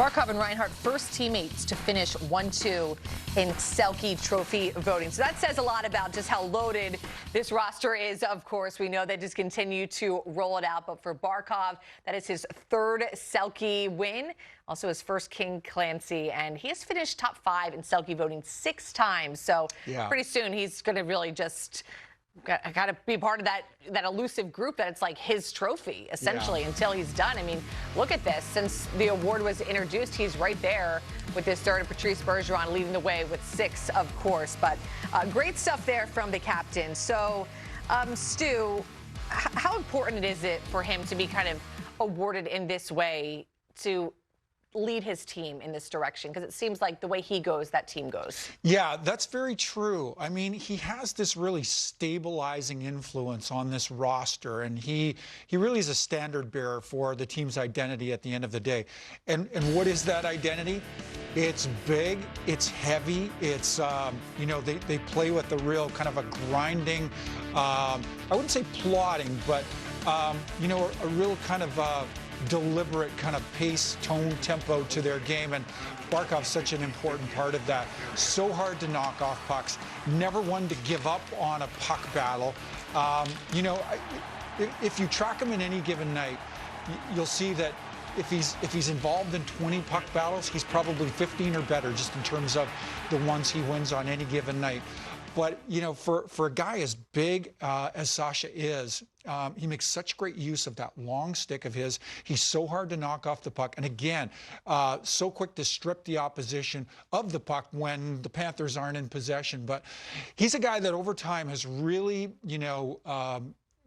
Barkov and Reinhart, first teammates to finish 1-2 in Selke Trophy voting. So that says a lot about just how loaded this roster is. Of course, we know they just continue to roll it out. But for Barkov, that is his third Selke win, also his first King Clancy. And he has finished top 5 in Selke voting 6 times. So pretty soon he's going to really just got to be part of that elusive group that it's like his trophy, essentially, until he's done. I mean, look at this. Since the award was introduced, he's right there with this third. Patrice Bergeron leading the way with 6, of course. But great stuff there from the captain. So, Stu, how important is it for him to be kind of awarded in this way to lead his team in this direction? Because it seems like the way he goes, that team goes. Yeah, that's very true. I mean, he has this really stabilizing influence on this roster, and he really is a standard bearer for the team's identity at the end of the day. And what is that identity? It's big, it's heavy, it's, you know, they play with a real kind of a grinding, I wouldn't say plodding, but, you know, a real kind of deliberate kind of pace, tone, tempo to their game, and Barkov's such an important part of that. So hard to knock off pucks, never one to give up on a puck battle. You know, if you track him in any given night, you'll see that if he's involved in 20 puck battles, he's probably 15 or better just in terms of the ones he wins on any given night. But, you know, for a guy as big as Sasha is, he makes such great use of that long stick of his. He's so hard to knock off the puck. And again, so quick to strip the opposition of the puck when the Panthers aren't in possession. But he's a guy that over time has really, you know,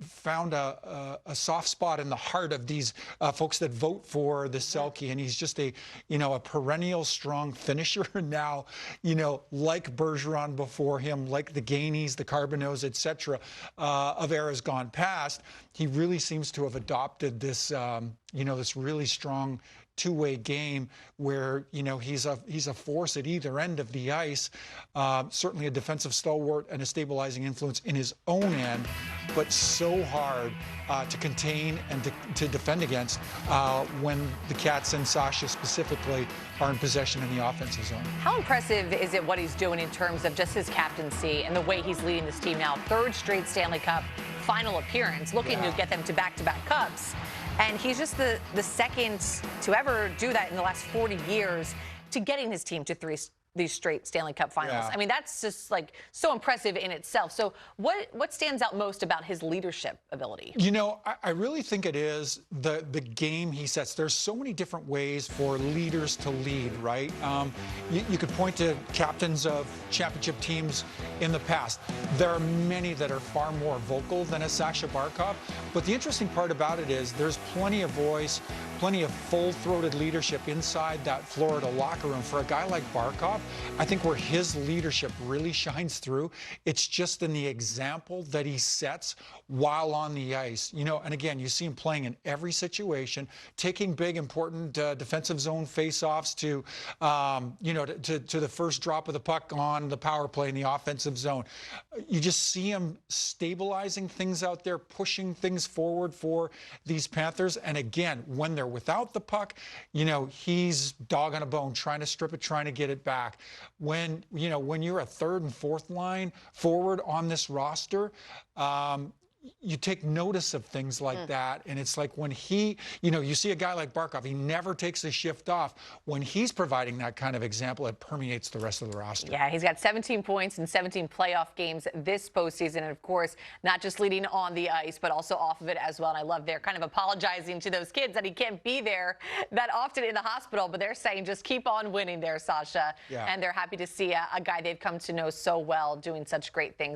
found a soft spot in the heart of these folks that vote for the Selke, and he's just a perennial strong finisher now, you know, like Bergeron before him, like the Gaineys, the Carboneaus, etc., of eras gone past. He really seems to have adopted this, you know, this really strong two-way game where, you know, he's a force at either end of the ice, certainly a defensive stalwart and a stabilizing influence in his own end, but so hard to contain and to defend against when the Cats and Sasha specifically are in possession in the offensive zone. How impressive is it what he's doing in terms of just his captaincy and the way he's leading this team now? Third straight Stanley Cup final appearance, looking to get them to back-to-back cups. And he's just the second to ever do that in the last 40 years, to getting his team to these straight Stanley Cup finals. I mean, that's just like so impressive in itself. So what stands out most about his leadership ability? You know, I really think it is the game he sets. There's so many different ways for leaders to lead, right? You could point to captains of championship teams in the past. There are many that are far more vocal than a Sasha Barkov. But the interesting part about it is there's plenty of voice, plenty of full-throated leadership inside that Florida locker room. For a guy like Barkov, I think where his leadership really shines through, it's just in the example that he sets while on the ice. You know, and again, you see him playing in every situation, taking big, important defensive zone face-offs to, you know, to the first drop of the puck on the power play in the offensive zone. You just see him stabilizing things out there, pushing things forward for these Panthers. And again, when they're without the puck, you know, he's dog on a bone, trying to strip it, trying to get it back. When, you know, when you're a third and fourth line forward on this roster, you take notice of things like that. And it's like when he, you know, you see a guy like Barkov, he never takes a shift off. When he's providing that kind of example, it permeates the rest of the roster. Yeah, he's got 17 points in 17 playoff games this postseason. And of course, not just leading on the ice, but also off of it as well. And I love they're kind of apologizing to those kids that he can't be there that often in the hospital, but they're saying just keep on winning there, Sasha. And they're happy to see a guy they've come to know so well doing such great things.